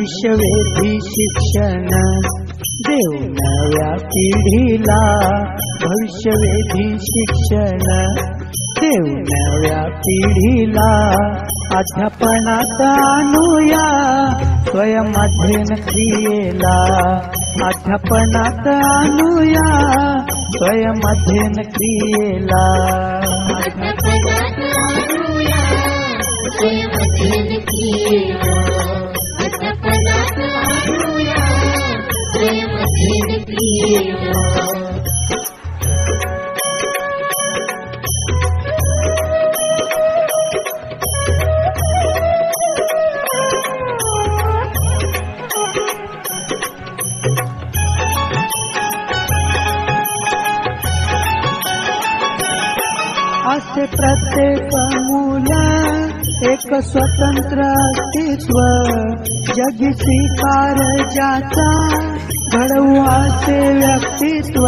भविष्यवेधी शिक्षण देऊ नव्या पिढीला, भविष्यवेधी शिक्षण देऊ नव्या पिढीला. अध्यापनात आणूया स्वयं अध्ययन क्रियेला, अध्यापनात आणूया स्वयं अध्ययन क्रियेला. असे प्रत्येक मूल एक स्वतंत्र अस्तित्व, जगी स्वीकार ज्याचा घडवू असे व्यक्तित्व.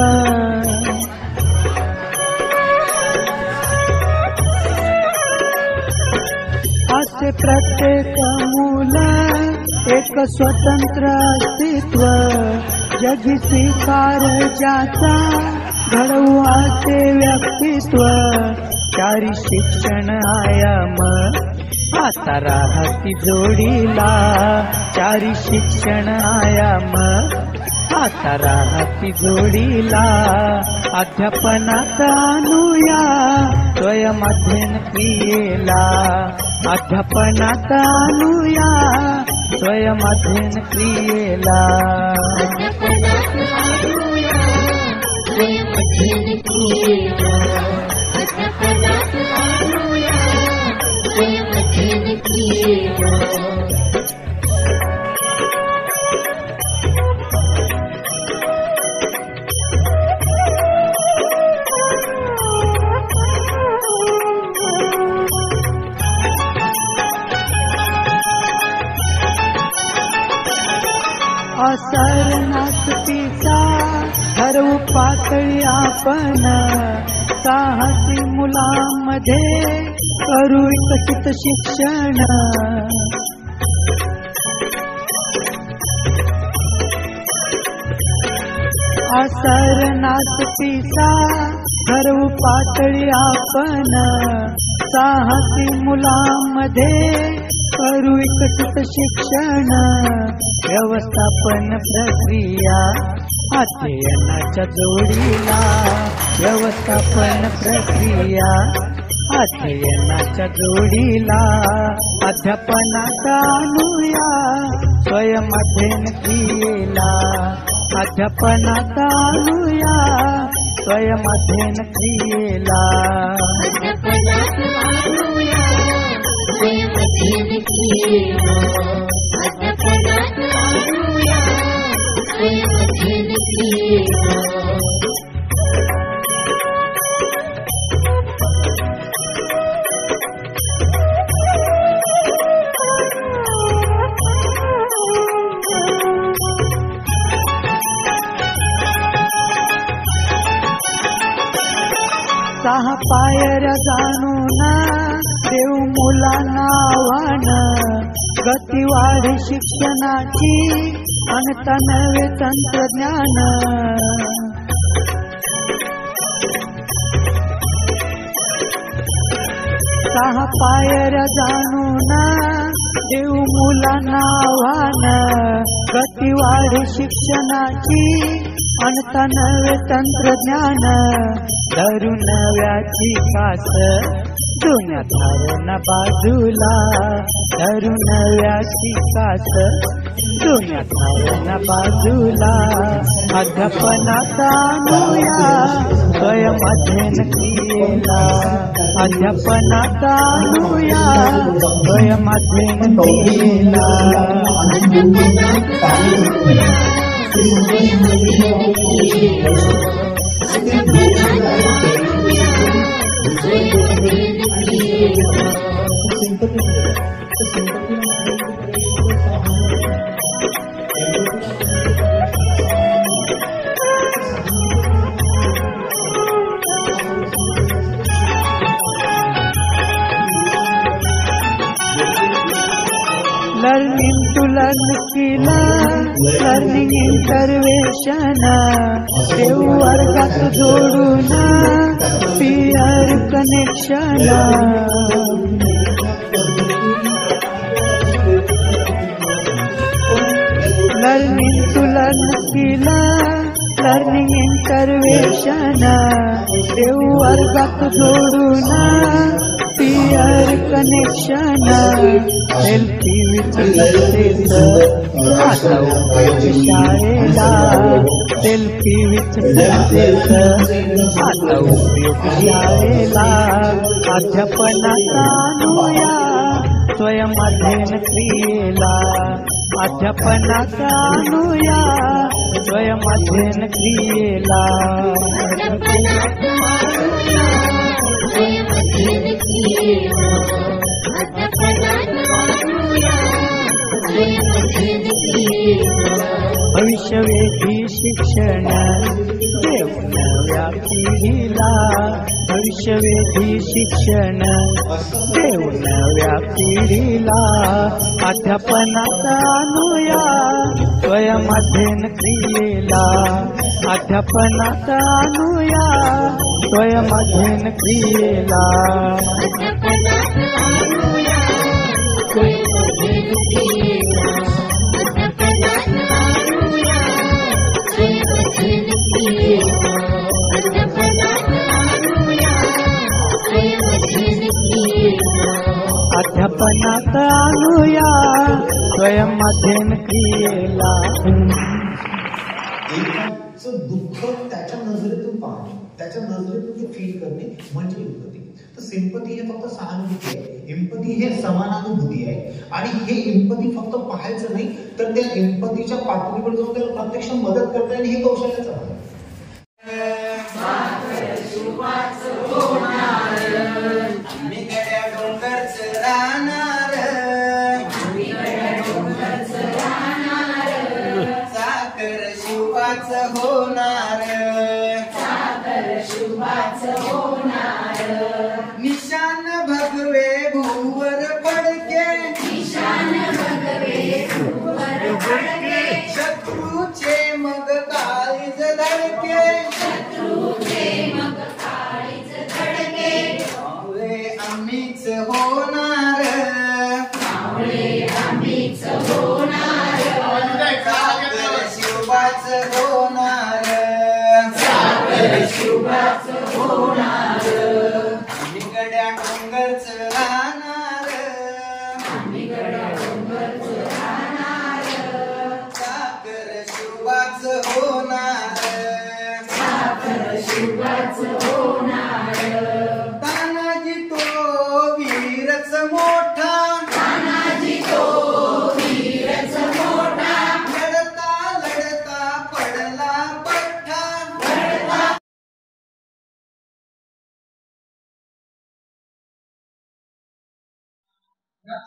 असे प्रत्येक मूल एक स्वतंत्र अस्तित्व, जगी स्वीकार ज्याचा घडवू असे व्यक्तित्व. चारी शिक्षण आयाम आता राहती जोडीला, चारी शिक्षण आयाम आता राहती जोडीला. अध्यापनात आणूया स्वयं अध्ययन क्रियेला, अध्यापनात आणूया स्वयं अध्ययन क्रियेला. असरनास्तीचा ठरवू पातळी आपण, साहसी मुलांमध्ये करू विकसित शिक्षण. असरनास्तीचा ठरवू पातळी आपण, साहसी मुलांमध्ये करू विकसित शिक्षण. व्यवस्थापन प्रक्रिया अध्ययनाच्या जोडीला, व्यवस्थापन प्रक्रिया अध्ययनाच्या जोडीला. अध्यापनात आणूया स्वयं अध्ययन क्रियेला, अध्यापनात आणूया स्वयं अध्ययन क्रियेला. सहा पायर जाणून देऊ मुलांना आव्हान, गती वाढी शिक्षणाची आणता नवे तंत्रज्ञान. सहा पायर जाणून देऊ मुलांना आव्हान, गती वाढी शिक्षणाची आणता नवे तंत्रज्ञान. धरू नव्याची कास जुन्या धारणा बाजूला, धरू नव्याची कास जुन्या धारणा बाजूला. अध्यापनात आणूया स्वयं अध्ययन क्रियेला, अध्यापनात आणूया स्वयं अध्ययन क्रियेला. Learning to learn skill, learning intervention, देव वर्गात जोडून peer connection. Learning to learn skill, learning intervention, देव वर्गात जोडून peer connection. Selfie with success आता उपयोग शाळेला, सेल्फी विथ सक्सेस आता उपयोग शाळेला. अध्यापनाचा आणूया स्वयं अध्ययन क्रियेला, अध्यापनाचा आणूया स्वयं अध्ययन क्रियेला. भविष्यवेधी शिक्षण देव नव्या पिढीला, भविष्यवेधी शिक्षण देव नव्या पिढीला. अध्यापनाचा आणूया स्वयं अध्ययन क्रियेला, अध्यापनाचा आणूया स्वयं अध्ययन क्रियेला. अध्यापनात आणूया स्वयं अध्ययन क्रियेला. एकाचं दुःख त्याच्या नजरेतून पाहणे, त्याच्या नजरेतून ते फील करणे म्हणजे एम्पथी. तर सिंपथी हे फक्त सहानुभूती आहे, एम्पथी हे समानानुभूती आहे. आणि हे एम्पथी फक्त पाहायचं नाही तर त्या एम्पथीच्या पातळीवर जाऊन त्याला प्रत्यक्ष मदत करता येईल, हे कौशल्याचं आहे. निशान भगवे भूवर पडके, निशान भगवे भूवर पडके. शत्रूचे मग काळीज धडके, शत्रूचे मग काळीज धडके. कावळे आम्हीच होणार, कावळे आम्हीच होणार. सागर शिवबाच होणार, सागर शिवबाच होणार. गड्या डोंगरच राहणार, आम्ही गड्या डोंगरच राहणार. सागर शिवबाच होणार, सागर शिवबाच होणार. तानाजी तो वीरच मोठा, तानाजी तो वीरच मोठा. लढता लढता पडला पठ्ठा, लढता.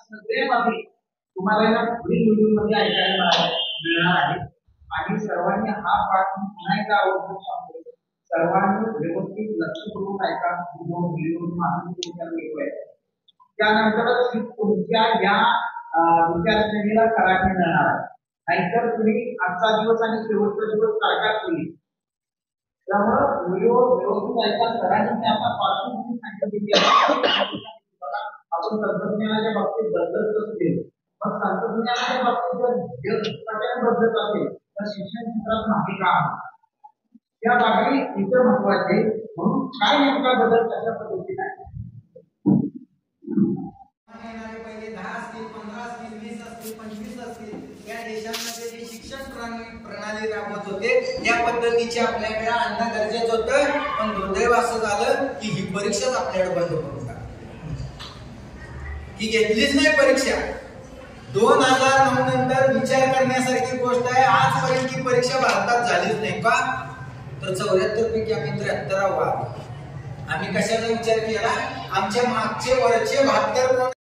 सगळे बाबी तुम्हाला या पुढील व्हिडिओमध्ये ऐकायला मिळणार आहे. आणि सर्वांनी हा पाठ पुन्हा एकदा आवर्जून सांगतो, सर्वांनी व्यवस्थित लक्षपूर्वक ऐका. त्यानंतरच तुमच्या या विचारश्रेणीला करायला मिळणार आहे. नाहीतर तुम्ही आजचा दिवस आणि शेवटचा दिवस सारखाच होईल. त्यामुळे व्हिडिओ व्यवस्थित ऐका. सरांनी त्याचा पार्श्वभूमी सांगितलेली आहे. आपण तंत्रज्ञानाच्या बाबतीत बदलत असेल, पण तंत्रज्ञानाच्या बाबतीत जर जग बदलत असेल तर शिक्षण क्षेत्रात माहिती का या बाबी इतर महत्वाचे. म्हणून काय नेमका बदल कशा पद्धतीने आहे. पहिले 10 असतील, 15 असतील, 20 असतील, 25 असतील या देशांमध्ये जे शिक्षण प्रणाली राबवत होते त्या पद्धतीचे आपल्याकडे आणणं गरजेचं होतं. पण दुर्दैव असं झालं की ही परीक्षाच आपल्याकडे बंद करून की घेतलीच नाही परीक्षा. 2009 नंतर विचार करण्यासारखी गोष्ट आहे. आजपर्यंत ही परीक्षा भारतात झालीच नाही. का तर 74 पैकी आम्ही 73 आहोत. आम्ही कशाचा विचार केला, आमच्या मागचे वरचे 72